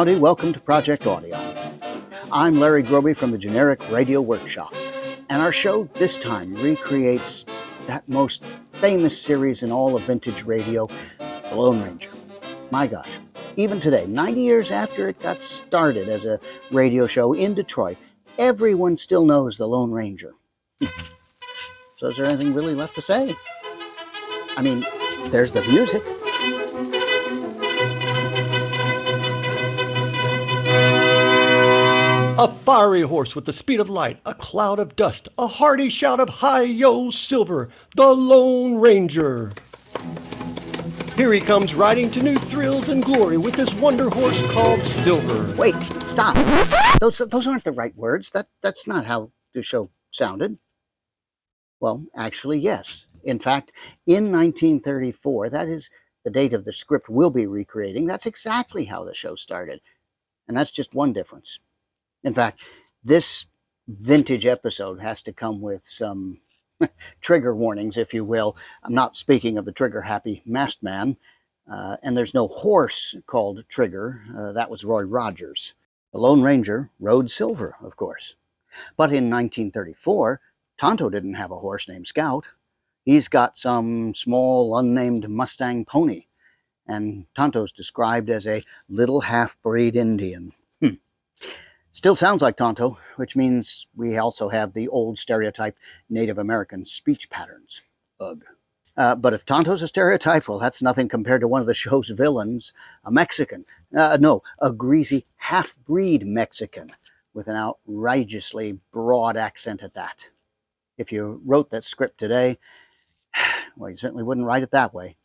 Howdy, welcome to Project Audion. I'm Larry Groby from the Generic Radio Workshop, and our show this time recreates that most famous series in all of vintage radio, The Lone Ranger. My gosh, even today, 90 years after it got started as a radio show in Detroit, everyone still knows The Lone Ranger. So is there anything really left to say? I mean, there's the music. A fiery horse with the speed of light, a cloud of dust, a hearty shout of hi-yo silver, the Lone Ranger. Here he comes riding to new thrills and glory with this wonder horse called Silver. Wait, stop. Those aren't the right words. That's not how the show sounded. Well, actually, yes. In fact, in 1934, that is the date of the script we'll be recreating, that's exactly how the show started. And that's just one difference. In fact, this vintage episode has to come with some trigger warnings, if you will. I'm not speaking of the trigger-happy masked man, and there's no horse called Trigger. That was Roy Rogers. The Lone Ranger rode Silver, of course. But in 1934, Tonto didn't have a horse named Scout. He's got some small, unnamed Mustang pony, and Tonto's described as a little half-breed Indian. Still sounds like Tonto, which means we also have the old stereotype Native American speech patterns. Ugh. But if Tonto's a stereotype, well, that's nothing compared to one of the show's villains, a Mexican. A greasy half-breed Mexican with an outrageously broad accent at that. If you wrote that script today, well, you certainly wouldn't write it that way.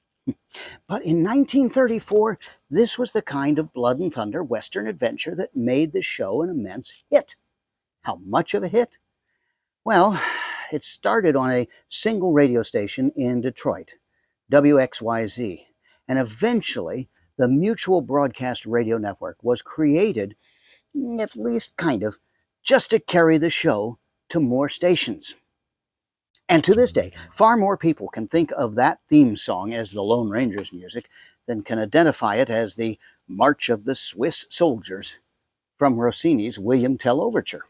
But in 1934, this was the kind of blood and thunder Western adventure that made the show an immense hit. How much of a hit? Well, it started on a single radio station in Detroit, WXYZ, and eventually the Mutual Broadcast Radio Network was created, at least kind of, just to carry the show to more stations. And to this day, far more people can think of that theme song as the Lone Ranger's music than can identify it as the March of the Swiss Soldiers from Rossini's William Tell Overture.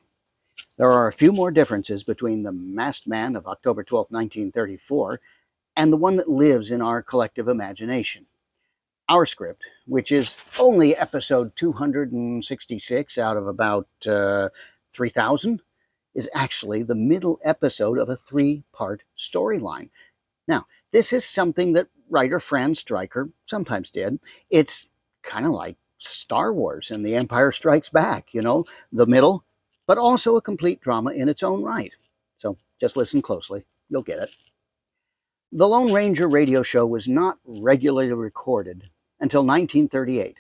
There are a few more differences between the Masked Man of October 12, 1934 and the one that lives in our collective imagination. Our script, which is only episode 266 out of about 3,000, is actually the middle episode of a 3-part storyline. Now, this is something that writer Franz Stryker sometimes did. It's kind of like Star Wars and The Empire Strikes Back, the middle, but also a complete drama in its own right. So just listen closely, you'll get it. The Lone Ranger radio show was not regularly recorded until 1938.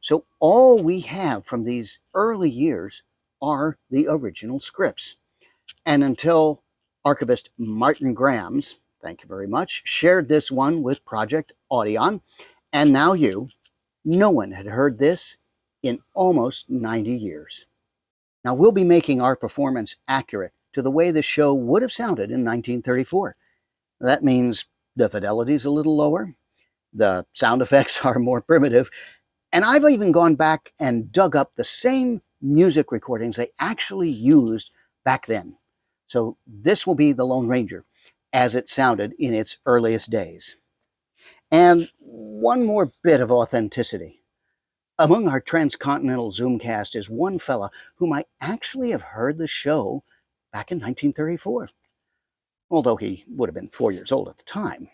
So all we have from these early years are the original scripts. And until archivist Martin Grams, thank you very much, shared this one with Project Audion, and now no one had heard this in almost 90 years. Now we'll be making our performance accurate to the way the show would have sounded in 1934. That means the fidelity's a little lower, the sound effects are more primitive, and I've even gone back and dug up the same music recordings they actually used back then. So this will be the Lone Ranger as it sounded in its earliest days. And one more bit of authenticity. Among our transcontinental Zoomcast is one fella whom I actually have heard the show back in 1934. Although he would have been 4 years old at the time.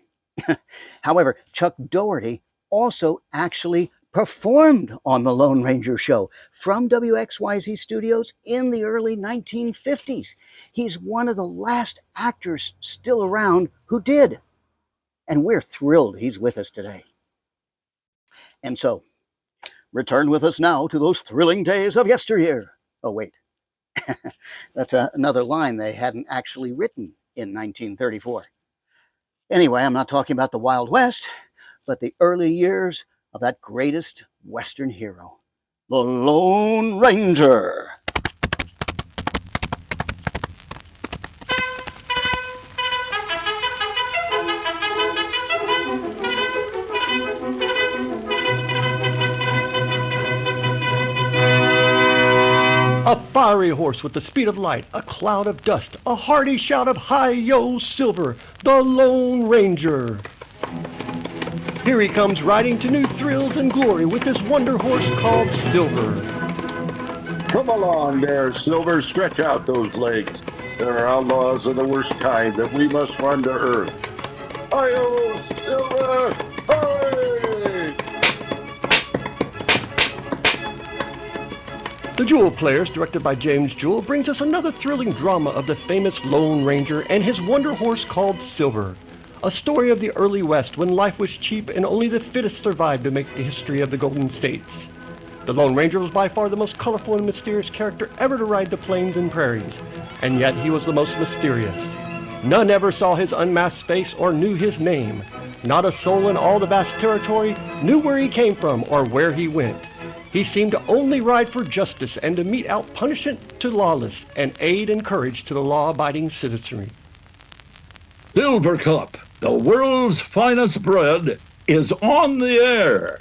However, Chuck Doherty also actually performed on the Lone Ranger show from WXYZ Studios in the early 1950s. He's one of the last actors still around who did. And we're thrilled he's with us today. And so, return with us now to those thrilling days of yesteryear. Oh, wait. That's another line they hadn't actually written in 1934. Anyway, I'm not talking about the Wild West, but the early years of that greatest Western hero, the Lone Ranger. A fiery horse with the speed of light, a cloud of dust, a hearty shout of hi-yo silver, the Lone Ranger. Here he comes riding to new thrills and glory with his wonder horse called Silver. Come along there, Silver. Stretch out those legs. There are outlaws of the worst kind that we must run to earth. Hi-yo, Silver! Hooray! The Jewel Players, directed by James Jewell, brings us another thrilling drama of the famous Lone Ranger and his wonder horse called Silver. A story of the early West when life was cheap and only the fittest survived to make the history of the Golden States. The Lone Ranger was by far the most colorful and mysterious character ever to ride the plains and prairies, and yet he was the most mysterious. None ever saw his unmasked face or knew his name. Not a soul in all the vast territory knew where he came from or where he went. He seemed to only ride for justice and to mete out punishment to lawless and aid and courage to the law-abiding citizenry. Silver Cup, the world's finest bread, is on the air,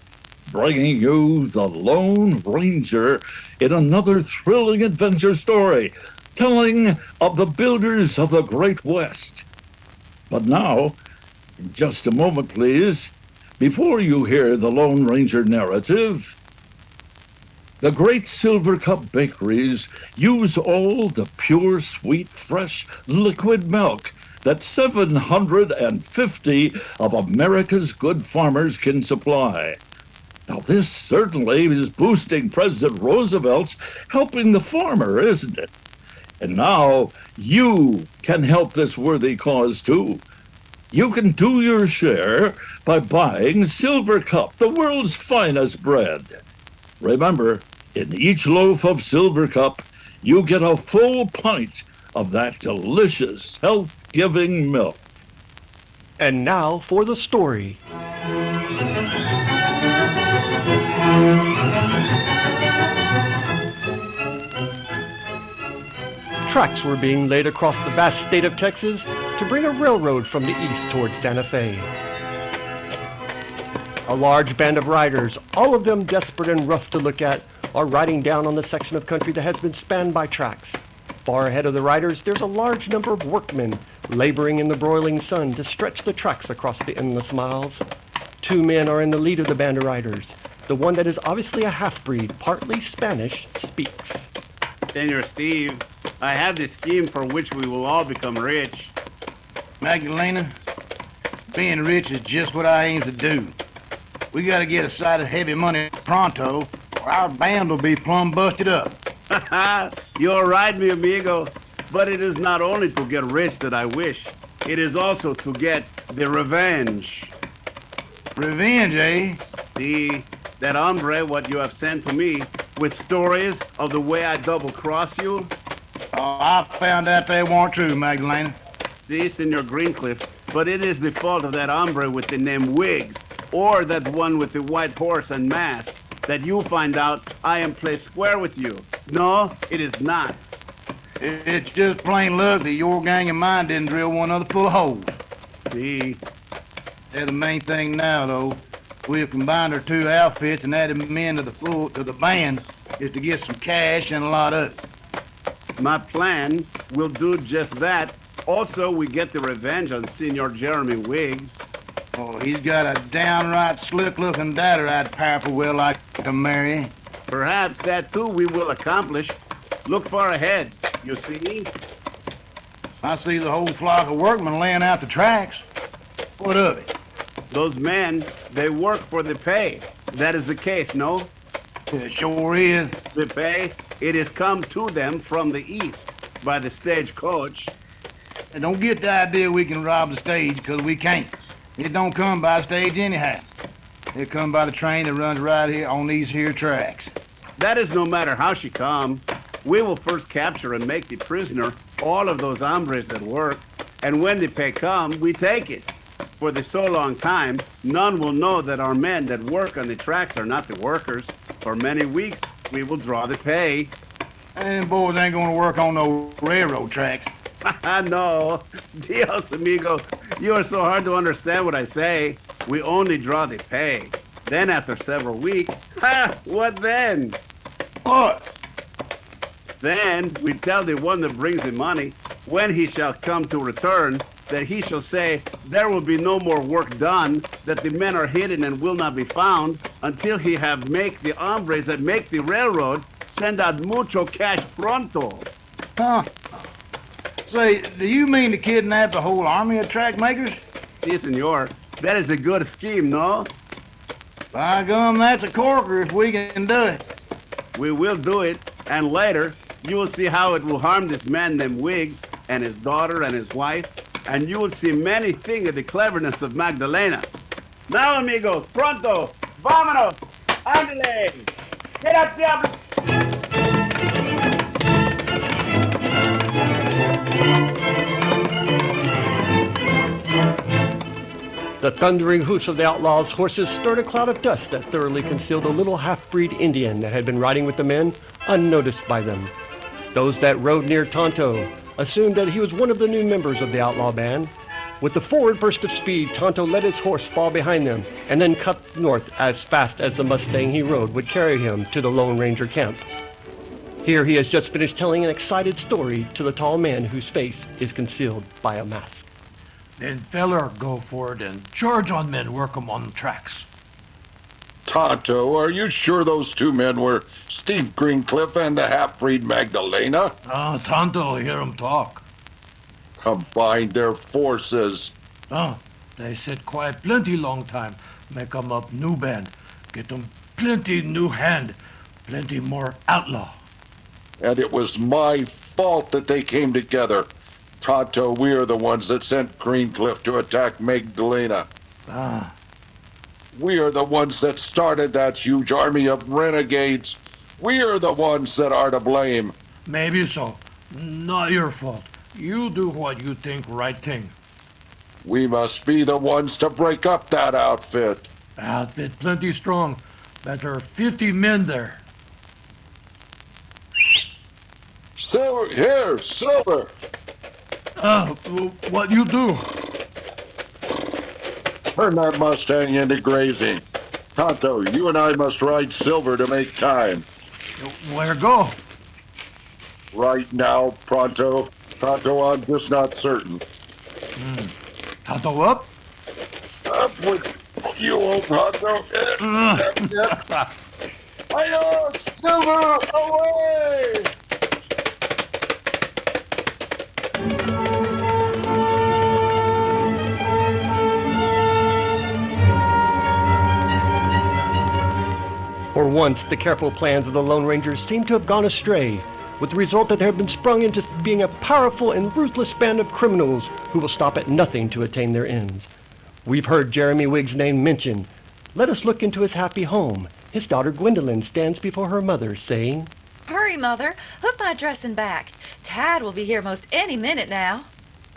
bringing you the Lone Ranger in another thrilling adventure story, telling of the builders of the Great West. But now, in just a moment, please, before you hear the Lone Ranger narrative, the great Silver Cup bakeries use all the pure, sweet, fresh, liquid milk that 750 of America's good farmers can supply. Now, this certainly is boosting President Roosevelt's helping the farmer, isn't it? And now you can help this worthy cause, too. You can do your share by buying Silver Cup, the world's finest bread. Remember, in each loaf of Silver Cup, you get a full pint of that delicious, health-giving milk. And now for the story. Tracks were being laid across the vast state of Texas to bring a railroad from the east towards Santa Fe. A large band of riders, all of them desperate and rough to look at, are riding down on the section of country that has been spanned by tracks. Far ahead of the riders, there's a large number of workmen laboring in the broiling sun to stretch the tracks across the endless miles. Two men are in the lead of the band of riders. The one that is obviously a half-breed, partly Spanish, speaks. Senor Steve, I have this scheme for which we will all become rich. Magdalena, being rich is just what I aim to do. We gotta get a sight of heavy money pronto, or our band will be plumb busted up. You're right, mi amigo. But it is not only to get rich that I wish. It is also to get the revenge. Revenge, eh? See, that hombre what you have sent to me with stories of the way I double-cross you? Oh, I found out they weren't true, Magdalena. See, Senor Greencliff, but it is the fault of that hombre with the name Wiggs, or that one with the white horse and mask, that you find out I am placed square with you. No, it is not. It's just plain luck that your gang and mine didn't drill one other full of holes. See, They're the main thing now, though. We've combined our two outfits and added men to the band is to get some cash and a lot of it. my plan will do just that. Also, we get the revenge on Senor Jeremy Wiggs. Oh, he's got a downright slick-looking daughter I'd powerful well like to marry. Perhaps that too we will accomplish. Look far ahead, you see? I see the whole flock of workmen laying out the tracks. What of it? Those men, they work for the pay. That is the case, no? It sure is. The pay, it is come to them from the east by the stagecoach. And don't get the idea we can rob the stage, because we can't. It don't come by stage anyhow. It come by the train that runs right here on these here tracks. That is no matter how she come. We will first capture and make the prisoner all of those hombres that work, and when the pay come, we take it. For the so long time, none will know that our men that work on the tracks are not the workers. For many weeks, we will draw the pay. And boys ain't gonna work on no railroad tracks. No, Dios amigo, you are so hard to understand what I say. We only draw the pay. Then after several weeks, what then? What? Then we tell the one that brings the money, when he shall come to return, that he shall say, there will be no more work done, that the men are hidden and will not be found, until he have make the hombres that make the railroad send out mucho cash pronto. Huh? Say, do you mean to kidnap the whole army of track makers? Si, senor. That is a good scheme, no? By gum, that's a corker if we can do it. We will do it, and later, you will see how it will harm this man named Wiggs, and his daughter and his wife, and you will see many things of the cleverness of Magdalena. Now, amigos, pronto, vámonos, ándale, get up, diablo. The thundering hoofs of the outlaws' horses stirred a cloud of dust that thoroughly concealed a little half-breed Indian that had been riding with the men, unnoticed by them. Those that rode near Tonto assumed that he was one of the new members of the outlaw band. With the forward burst of speed, Tonto let his horse fall behind them and then cut north as fast as the Mustang he rode would carry him to the Lone Ranger camp. Here he has just finished telling an excited story to the tall man whose face is concealed by a mask. Then feller go for it and charge on men work 'em on the tracks. Tonto, are you sure those two men were Steve Greencliff and the half-breed Magdalena? Tonto hear 'em talk. Combine their forces. They sit quiet plenty long time, make 'em up new band, get 'em plenty new hand, plenty more outlaw. And it was my fault that they came together. Tonto, we are the ones that sent Greencliff to attack Magdalena. We are the ones that started that huge army of renegades. We are the ones that are to blame. Maybe so. Not your fault. You do what you think right thing. We must be the ones to break up that outfit. Outfit plenty strong. Better 50 men there. Silver, here, Silver. What you do? Turn that Mustang into grazing. Tonto, you and I must ride Silver to make time. Where go? Right now, pronto. Tonto, I'm just not certain. Tonto up? Up with you, old Tonto. I know, Silver, away! For once, the careful plans of the Lone Rangers seemed to have gone astray, with the result that they have been sprung into being a powerful and ruthless band of criminals who will stop at nothing to attain their ends. We've heard Jeremy Wiggs' name mentioned. Let us look into his happy home. His daughter Gwendolyn stands before her mother, saying, Hurry, Mother. Hook my dressing back. Tad will be here most any minute now.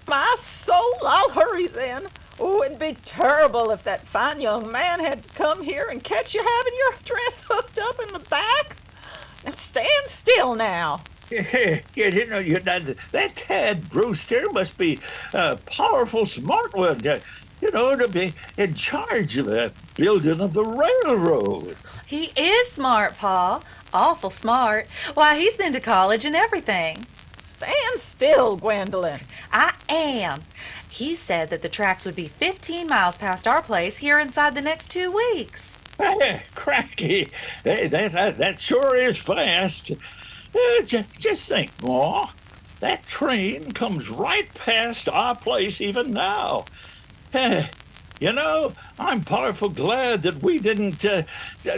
My soul, I'll hurry then. Oh, it'd be terrible if that fine young man had to come here and catch you having your dress hooked up in the back. Now stand still now. That Tad Brewster must be a powerful smart one, to be in charge of the building of the railroad. He is smart, Pa. Awful smart. Why, he's been to college and everything. Stand still, Gwendolyn. I am. He said that the tracks would be 15 miles past our place here inside the next 2 weeks. Cracky. Hey, that sure is fast. Just think, Ma. That train comes right past our place even now. I'm powerful glad that we didn't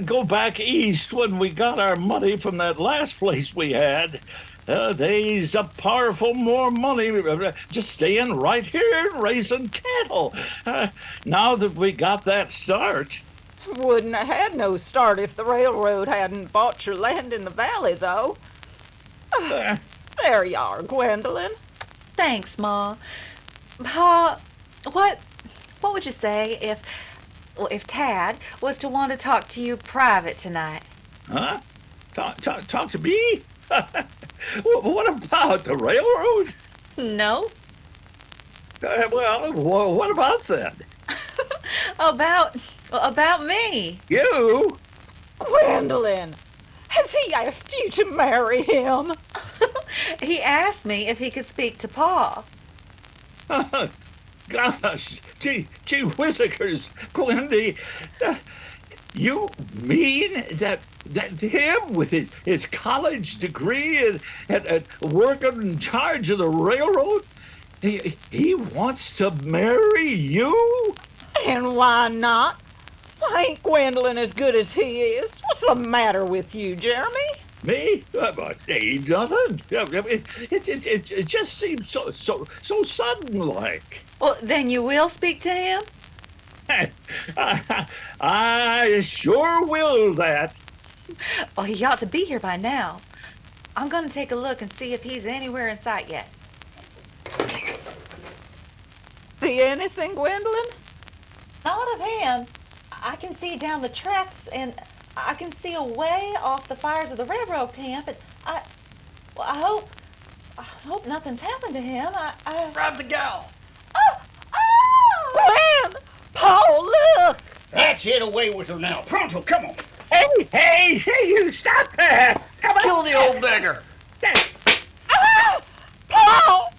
go back east when we got our money from that last place we had. They's a powerful more money just staying right here and raising cattle. Now that we got that start. Wouldn't have had no start if the railroad hadn't bought your land in the valley, though. There you are, Gwendolyn. Thanks, Ma. Pa, what would you say if Tad was to want to talk to you private tonight? Huh? Talk to me? What about the railroad? No. Well, what about then? About me. You? Gwendolyn, has he asked you to marry him? He asked me if he could speak to Pa. Gosh, gee whizzikers, Gwendy. You mean that him with his college degree and working in charge of the railroad, he wants to marry you? And why not? Why ain't Gwendolyn as good as he is? What's the matter with you, Jeremy? Me? Ain't nothing. It just seems so sudden like. Well, then you will speak to him? I sure will that. Well, he ought to be here by now. I'm going to take a look and see if he's anywhere in sight yet. See anything, Gwendolyn? Not of him. I can see down the tracks, and I can see away off the fires of the railroad camp, and I hope nothing's happened to him. Grab the gal. Oh! Gwen! Paul, look! That's it, away with her now. Pronto, come on. Hey, you stop that! Come on. Kill the old beggar. Ah! Paul!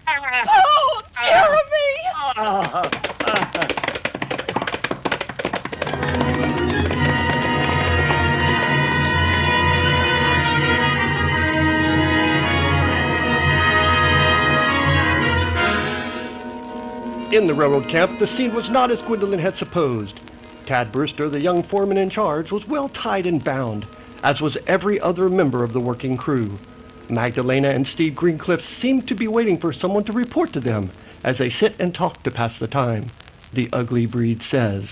Oh, Jeremy! In the railroad camp, the scene was not as Gwendolyn had supposed. Tad Brewster, the young foreman in charge, was well tied and bound, as was every other member of the working crew. Magdalena and Steve Greencliff seemed to be waiting for someone to report to them as they sit and talk to pass the time. The ugly breed says.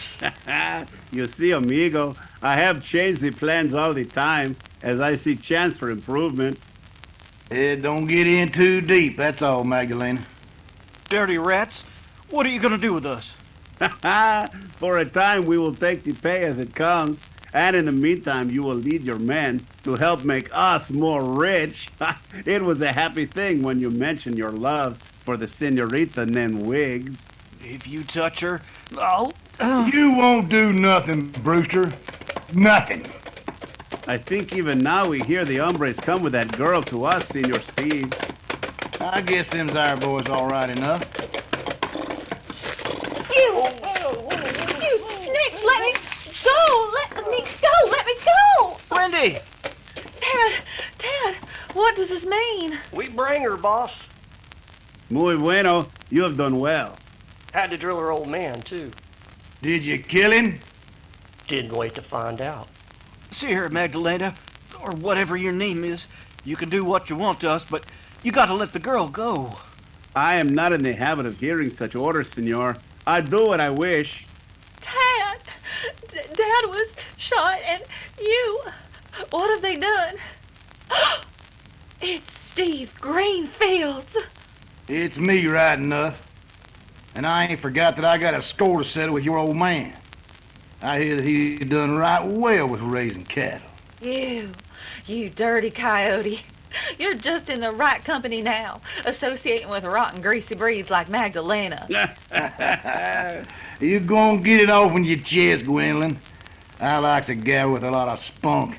You see, amigo, I have changed the plans all the time as I see chance for improvement. Don't get in too deep, that's all, Magdalena. Dirty rats. What are you going to do with us? For a time, we will take the pay as it comes, and in the meantime, you will lead your men to help make us more rich. It was a happy thing when you mentioned your love for the senorita named Wiggs. If you touch her, I'll... You won't do nothing, Brewster. Nothing. I think even now we hear the hombres come with that girl to us, Senor Steve. I guess them's our boys all right enough. You snakes, let me go! Let me go! Let me go! Wendy! Tad, what does this mean? We bring her, boss. Muy bueno, you have done well. Had to drill her old man, too. Did you kill him? Didn't wait to find out. See here, Magdalena, or whatever your name is. You can do what you want to us, but you got to let the girl go. I am not in the habit of hearing such orders, senor. I do what I wish. Tad! Dad was shot, and you... What have they done? It's Steve Greenfields. It's me, right enough. And I ain't forgot that I got a score to settle with your old man. I hear that he done right well with raising cattle. You dirty coyote. You're just in the right company now, associating with rotten, greasy breeds like Magdalena. You gonna get it off in your chest, Gwendolyn. I likes a gal with a lot of spunk.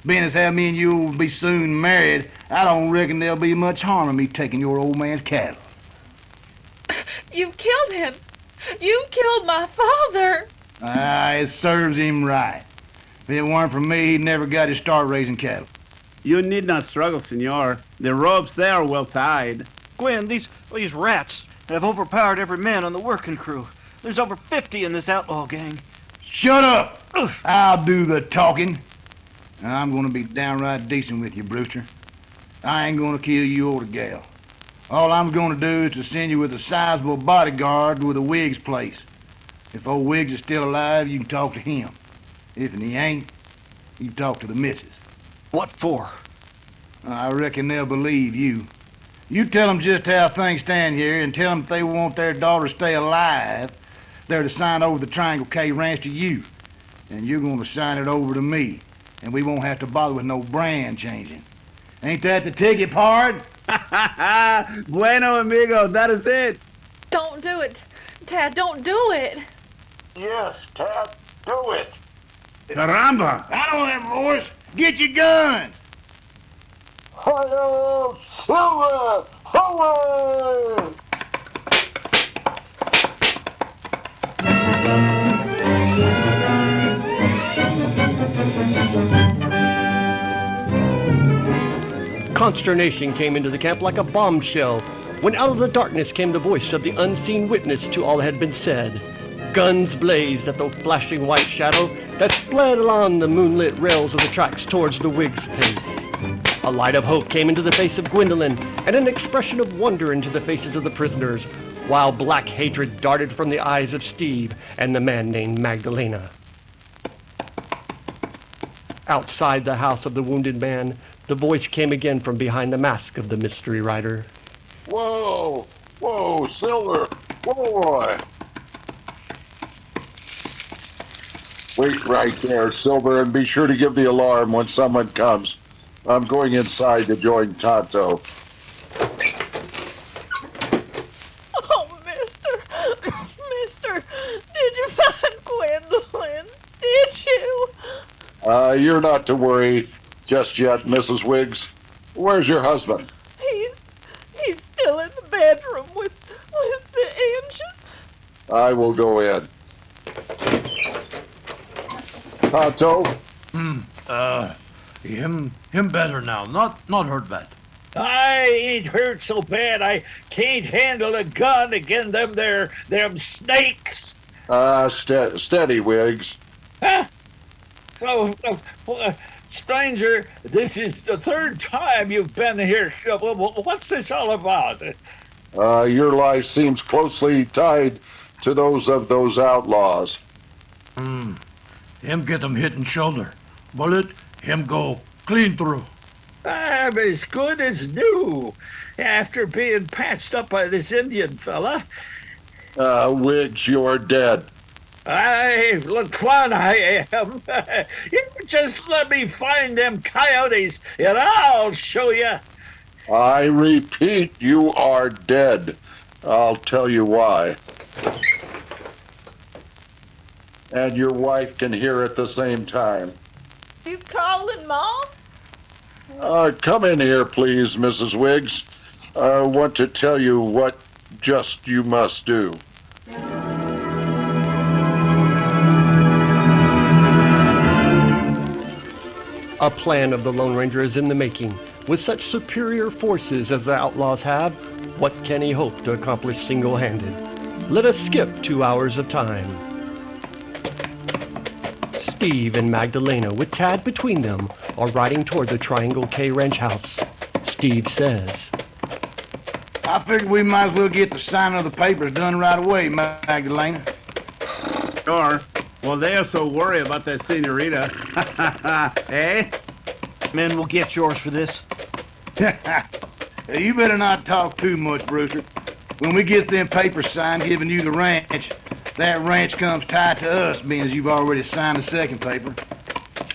Being as how me and you will be soon married, I don't reckon there'll be much harm in me taking your old man's cattle. You killed him. You killed my father. It serves him right. If it weren't for me, he'd never got his start raising cattle. You need not struggle, senor. The ropes there are well tied. Gwen, these rats have overpowered every man on the working crew. There's over 50 in this outlaw gang. Shut up! I'll do the talking. I'm gonna be downright decent with you, Brewster. I ain't gonna kill you or the gal. All I'm gonna do is to send you with a sizable bodyguard with a Wiggs place. If old Wiggs is still alive, you can talk to him. If he ain't, you can talk to the missus. What for? I reckon they'll believe you. You tell them just how things stand here and tell them if they want their daughter to stay alive, they're to sign over the Triangle K Ranch to you. And you're going to sign it over to me. And we won't have to bother with no brand changing. Ain't that the ticket, pard? Bueno, amigo, that is it. Don't do it. Tad, don't do it. Yes, Tad, do it. Caramba! I don't have a voice. Get your guns. Hi-yo, Silver! Away! Consternation came into the camp like a bombshell when out of the darkness came the voice of the unseen witness to all that had been said. Guns blazed at the flashing white shadow that sped along the moonlit rails of the tracks towards the Whig's place. A light of hope came into the face of Gwendolyn and an expression of wonder into the faces of the prisoners, while black hatred darted from the eyes of Steve and the man named Magdalena. Outside the house of the wounded man, the voice came again from behind the mask of the mystery rider. Whoa! Whoa, Silver! Whoa, boy! Wait right there, Silver, and be sure to give the alarm when someone comes. I'm going inside to join Tonto. Oh, mister, did you find Gwendolyn? Did you? You're not to worry just yet, Mrs. Wiggs. Where's your husband? He's still in the bedroom with the engine. I will go in. Tonto? Him better now. Not hurt bad. I ain't hurt so bad I can't handle a gun again them snakes. Steady, Wiggs. Huh? Stranger, this is the third time you've been here. What's this all about? Your life seems closely tied to those of those outlaws. Him get him hit in shoulder. Bullet, him go clean through. I'm as good as new after being patched up by this Indian fella. Wiggs, you're dead. Laquan, I am. You just let me find them coyotes, and I'll show you. I repeat, you are dead. I'll tell you why. And your wife can hear at the same time. You calling, Mom? Come in here, please, Mrs. Wiggs. I want to tell you what just you must do. A plan of the Lone Ranger is in the making. With such superior forces as the outlaws have, what can he hope to accomplish single-handed? Let us skip 2 hours of time. Steve and Magdalena, with Tad between them, are riding toward the Triangle K Ranch house. Steve says, I figured we might as well get the signing of the papers done right away, Magdalena. Sure. Well, they're so worried about that senorita. Eh? Men will get yours for this. You better not talk too much, Brewster. When we get them papers signed giving you the ranch, that ranch comes tied to us, being as you've already signed the second paper.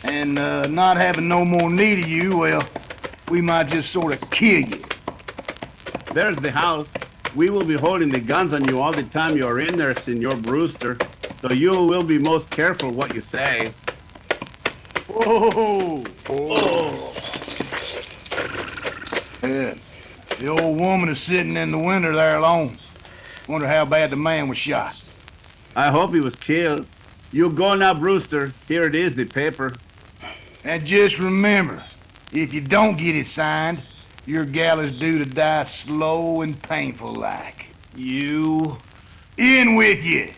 And not having no more need of you, well, we might just sort of kill you. There's the house. We will be holding the guns on you all the time you're in there, Senor Brewster. So you will be most careful what you say. Whoa! Oh. Yeah. The old woman is sitting in the window there alone. Wonder how bad the man was shot. I hope he was killed. You go now, Brewster. Here it is, the paper. And just remember, if you don't get it signed, your gal is due to die slow and painful like. You... In with you!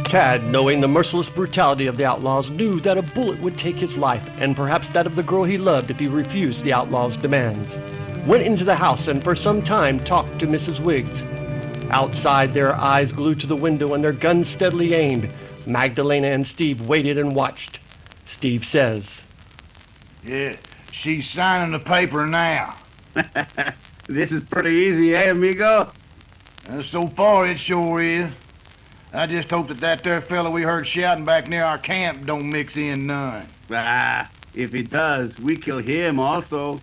Tad, knowing the merciless brutality of the outlaws, knew that a bullet would take his life, and perhaps that of the girl he loved if he refused the outlaws' demands. Went into the house and for some time talked to Mrs. Wiggs. Outside, their eyes glued to the window and their guns steadily aimed, Magdalena and Steve waited and watched. Steve says, Yeah, she's signing the paper now. This is pretty easy, eh, amigo? So far, it sure is. I just hope that there fella we heard shouting back near our camp don't mix in none. If he does, we kill him also.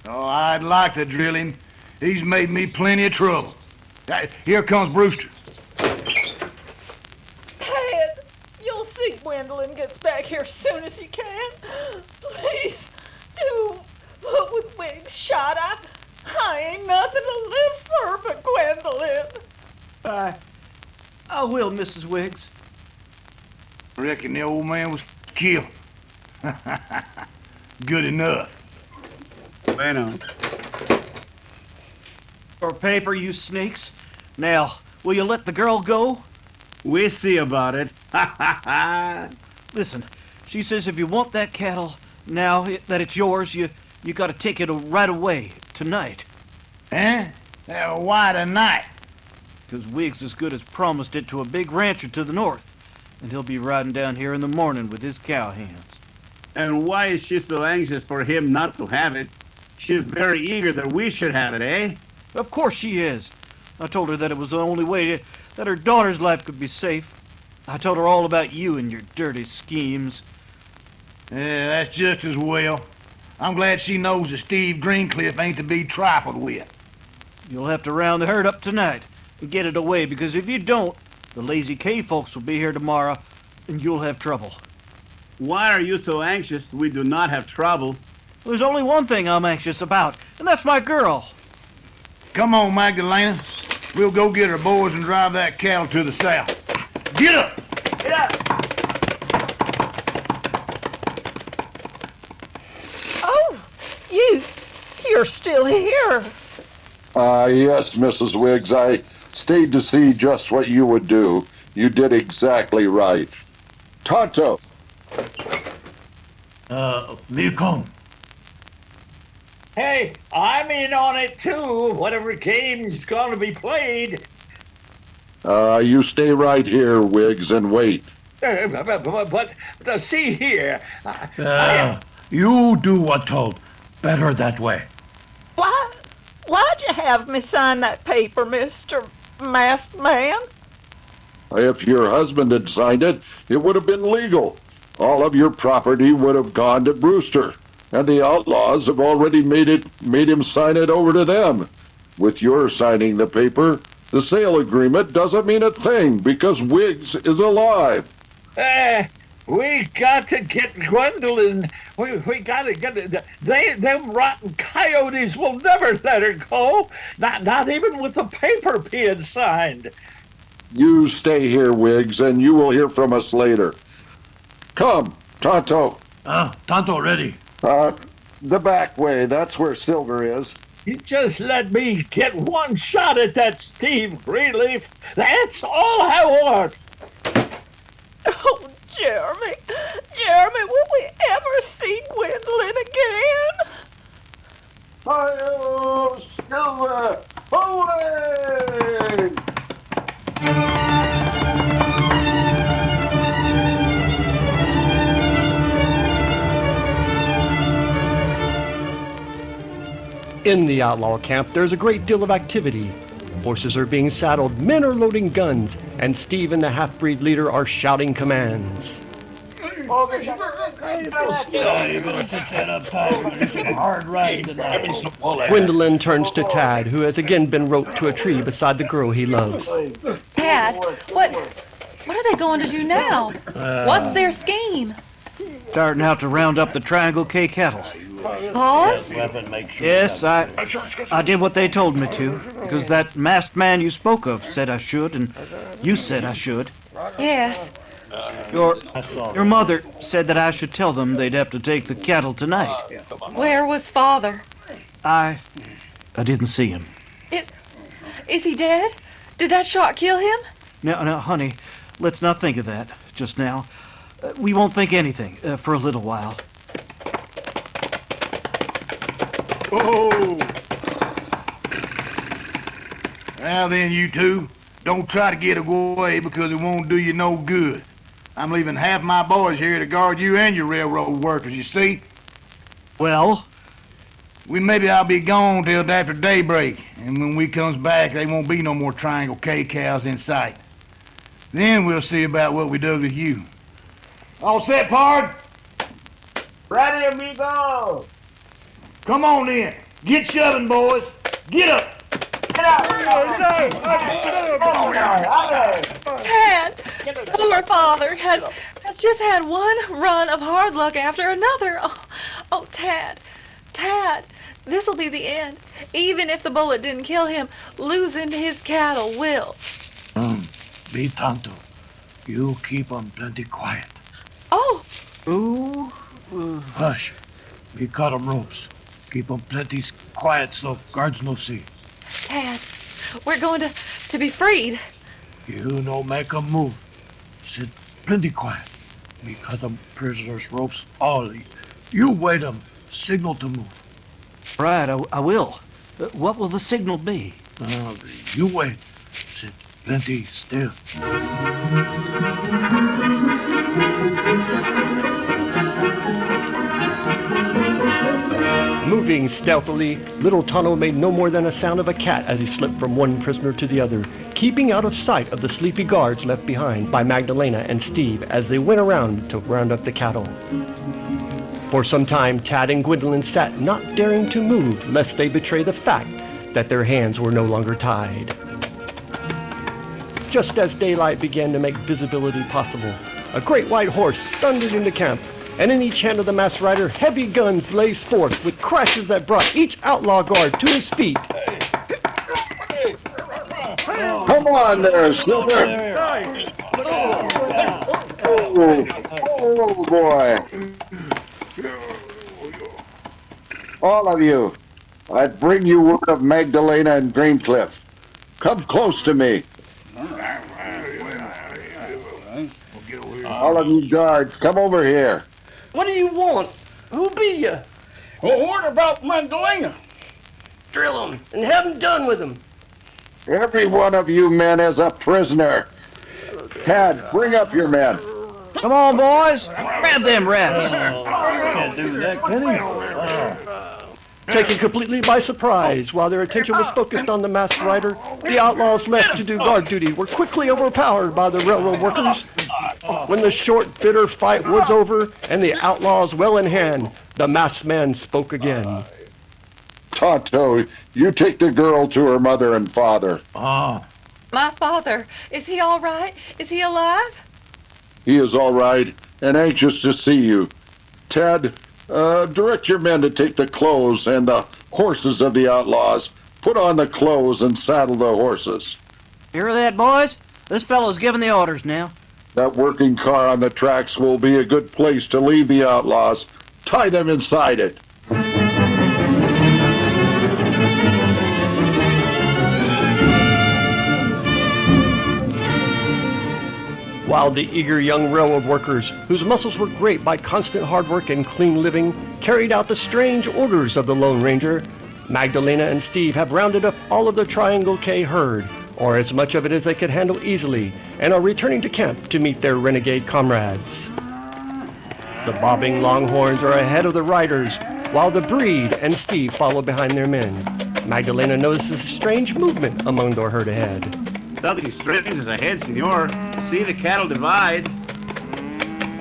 Oh, I'd like to drill him. He's made me plenty of trouble. Here comes Brewster. Ted, you'll see Gwendolyn gets back here as soon as you can. Please, do put with Wiggs shot. I ain't nothing to live for but Gwendolyn. I will, Mrs. Wiggs. I reckon the old man was killed. Good enough. Bueno. For paper, you sneaks. Now, will you let the girl go? We see about it. Listen, she says if you want that cattle, now that it's yours, you gotta take it right away, tonight. Eh? Why tonight? Because Wiggs as good as promised it to a big rancher to the north, and he'll be riding down here in the morning with his cow hands. And why is she so anxious for him not to have it? She's very eager that we should have it, eh? Of course she is. I told her that it was the only way that her daughter's life could be safe. I told her all about you and your dirty schemes. Yeah, that's just as well. I'm glad she knows that Steve Greencliff ain't to be trifled with. You'll have to round the herd up tonight and get it away, because if you don't, the Lazy K folks will be here tomorrow, and you'll have trouble. Why are you so anxious we do not have trouble? There's only one thing I'm anxious about, and that's my girl. Come on, Magdalena. We'll go get our boys and drive that cattle to the south. Get up! Get up! Oh, you're still here. Yes, Mrs. Wiggs, I stayed to see just what you would do. You did exactly right. Tonto! Me come. Hey, I'm in on it too, whatever game's gonna be played. You stay right here, Wiggs, and wait. But see here. You do what told. Better that way. Why'd you have me sign that paper, Mr. Masked Man? If your husband had signed it, it would have been legal. All of your property would have gone to Brewster, and the outlaws have already made him sign it over to them. With your signing the paper, the sale agreement doesn't mean a thing because Wiggs is alive. We got to get Gwendolyn. We got to get it. Them rotten coyotes will never let her go. Not even with the paper being signed. You stay here, Wiggs, and you will hear from us later. Come, Tonto. Tonto ready. The back way. That's where Silver is. You just let me get one shot at that Steve Greenleaf. That's all I want. Oh, Jeremy, will we ever see Gwendolyn again? Hi-yo, Silver! Away! In the outlaw camp, there's a great deal of activity. Horses are being saddled, men are loading guns, and Steve and the half-breed leader are shouting commands. Gwendolyn turns to Tad, who has again been roped to a tree beside the girl he loves. Tad, what are they going to do now? What's their scheme? Starting out to round up the Triangle K cattle. Boss? Yes, I did what they told me to, because that masked man you spoke of said I should, and you said I should. Yes. Your mother said that I should tell them they'd have to take the cattle tonight. Where was Father? I didn't see him. Is he dead? Did that shot kill him? Now, honey, let's not think of that just now. We won't think anything for a little while. Oh! Now then, you two, don't try to get away because it won't do you no good. I'm leaving half my boys here to guard you and your railroad workers, you see? Well? Maybe I'll be gone till after daybreak, and when we comes back, there won't be no more Triangle K cows in sight. Then we'll see about what we do with you. All set, pard? Ready, amigo. Come on in. Get shoving, boys. Get up! Tad, poor father has just had one run of hard luck after another. Oh, Tad, this'll be the end. Even if the bullet didn't kill him, losing his cattle will. Be Tonto. You keep 'em plenty quiet. Oh, Ooh. Hush. We cut 'em ropes. Keep 'em plenty quiet so guards no see. Tad, we're going to be freed. You no make 'em move. Sit plenty quiet. We cut 'em prisoners' ropes all. You wait 'em. Signal to move. Right, I will. What will the signal be? You wait. Sit plenty still. Moving stealthily, little Tonto made no more than a sound of a cat as he slipped from one prisoner to the other, keeping out of sight of the sleepy guards left behind by Magdalena and Steve as they went around to round up the cattle. For some time, Tad and Gwendolyn sat not daring to move lest they betray the fact that their hands were no longer tied. Just as daylight began to make visibility possible, a great white horse thundered into camp, and in each hand of the masked rider, heavy guns blazed forth with crashes that brought each outlaw guard to his feet. Come on there, Silver. Oh, boy. All of you, I bring you word of Magdalena and Greencliff. Come close to me. All of you guards, come over here. What do you want? Who be you? Well, what about Magdalena? Drill him and have him done with him. Every one of you men is a prisoner. Tad, bring up your men. Come on, boys. Grab them rats. Can't do that, can he? Taken completely by surprise, while their attention was focused on the masked rider, the outlaws left to do guard duty were quickly overpowered by the railroad workers. When the short, bitter fight was over and the outlaws well in hand, the masked man spoke again. Tonto, you take the girl to her mother and father. My father, is he all right? Is he alive? He is all right and anxious to see you. Ted, direct your men to take the clothes and the horses of the outlaws. Put on the clothes and saddle the horses. Hear that, boys? This fellow's giving the orders now. That working car on the tracks will be a good place to leave the outlaws. Tie them inside it. While the eager young railroad workers, whose muscles were great by constant hard work and clean living, carried out the strange orders of the Lone Ranger, Magdalena and Steve have rounded up all of the Triangle K herd, or as much of it as they could handle easily, and are returning to camp to meet their renegade comrades. The bobbing longhorns are ahead of the riders, while the breed and Steve follow behind their men. Magdalena notices a strange movement among the herd ahead. Something strange is ahead, senor. See the cattle divide.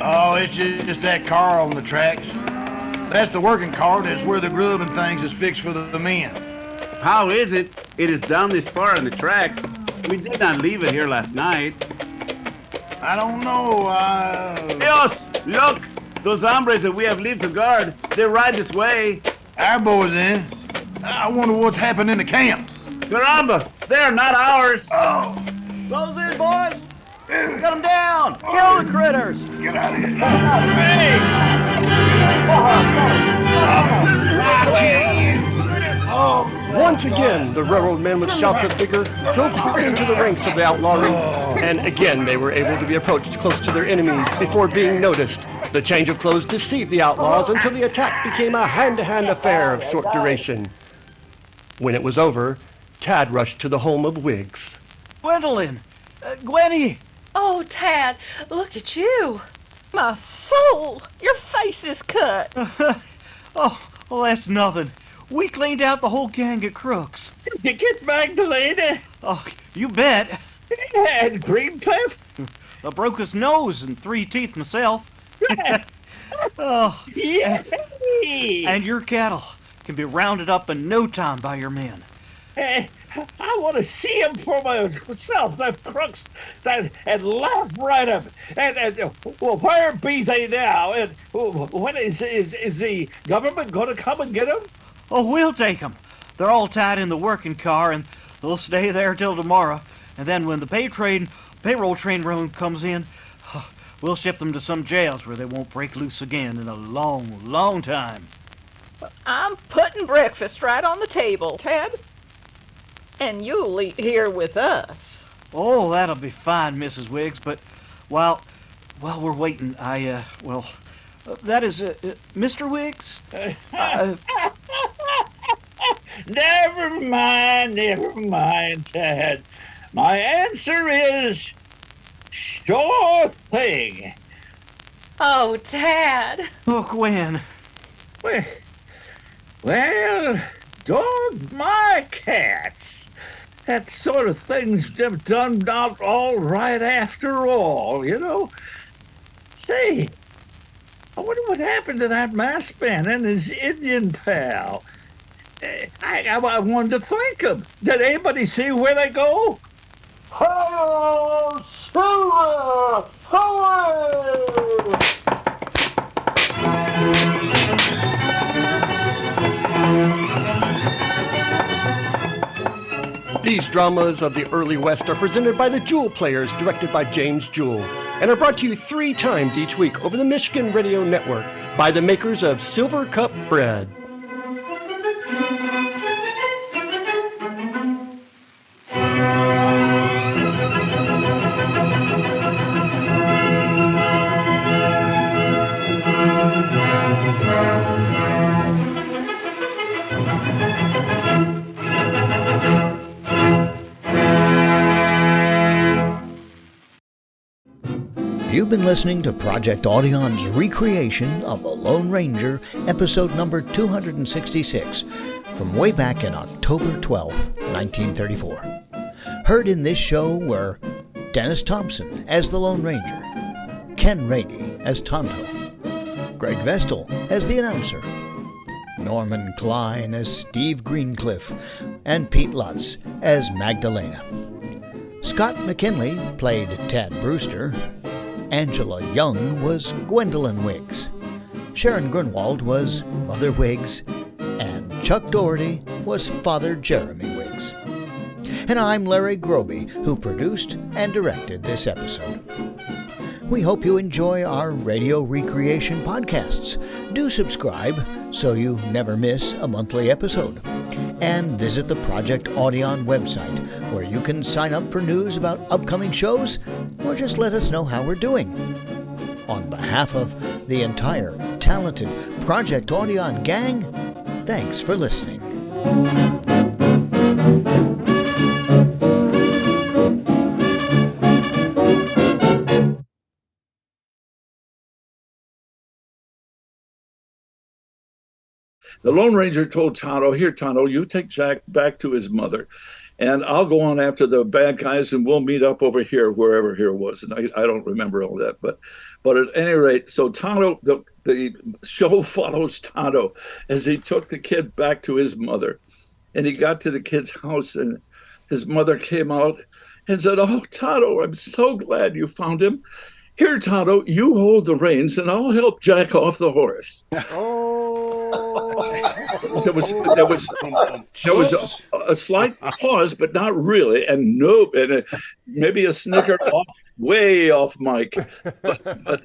Oh, it's just that car on the tracks. That's the working car. That's where the grub and things is fixed for the men. How is it? It is down this far in the tracks. We did not leave it here last night. I don't know. Dios, look! Those hombres that we have leave to guard, they ride this way. Our boys in. I wonder what's happened in the camp. Caramba, they're not ours. Oh, Close in, boys. Cut them down. Kill the critters. get out of here. Once again, the railroad men with shouts of vigor drove quickly into the ranks of the outlawry, and again they were able to be approached close to their enemies before being noticed. The change of clothes deceived the outlaws until the attack became a hand-to-hand affair of short duration. When it was over, Tad rushed to the home of Wiggs. Gwendolyn. Gwenny. Oh, Tad, look at you. My soul! Your face is cut. Oh, that's nothing. We cleaned out the whole gang of crooks. Did you get Magdalena? Oh, you bet. And Greencliff? I broke his nose and 3 teeth myself. Oh, Yeah. and your cattle can be rounded up in no time by your men. Hey, I want to see him for myself, them crooks, and laugh right up. And well, where be they now? And when is the government going to come and get them? Oh, we'll take 'em. They're all tied in the working car, and they'll stay there till tomorrow. And then when the payroll train run comes in, we'll ship them to some jails where they won't break loose again in a long, long time. I'm putting breakfast right on the table, Ted. And you'll eat here with us. Oh, that'll be fine, Mrs. Wiggs, but while we're waiting, that is, Mr. Wiggs? Never mind, Ted. My answer is sure thing. Oh, Tad. Oh, Gwen. Well, dog my cats. That sort of thing's done out all right after all, you know. Say, I wonder what happened to that masked man and his Indian pal. I wanted to thank them. Did anybody see where they go? Ho, Silver! Away! These dramas of the early West are presented by the Jewel Players, directed by James Jewell, and are brought to you 3 times each week over the Michigan Radio Network by the makers of Silver Cup Bread. You've been listening to Project Audion's recreation of The Lone Ranger, episode number 266, from way back in October 12th, 1934. Heard in this show were Dennis Thompson as the Lone Ranger, Ken Rady as Tonto, Greg Vestal as the announcer, Norman Klein as Steve Greencliffe, and Pete Lutz as Magdalena. Scott McKinley played Tad Brewster. Angela Young was Gwendolyn Wiggs. Sharon Grunwald was Mother Wiggs. And Chuck Doherty was Father Jeremy Wiggs. And I'm Larry Groby, who produced and directed this episode. We hope you enjoy our radio recreation podcasts. Do subscribe so you never miss a monthly episode. And visit the Project Audion website, where you can sign up for news about upcoming shows or just let us know how we're doing. On behalf of the entire talented Project Audion gang, thanks for listening. The Lone Ranger told Tonto, "Here, Tonto, you take Jack back to his mother, and I'll go on after the bad guys, and we'll meet up over here, wherever here was." And I don't remember all that, but at any rate, so Tonto, the show follows Tonto as he took the kid back to his mother, and he got to the kid's house, and his mother came out and said, "Oh, Tonto, I'm so glad you found him. Here, Tonto, you hold the reins, and I'll help Jack off the horse." There was a slight pause, but not really, and maybe a snicker way off mic. But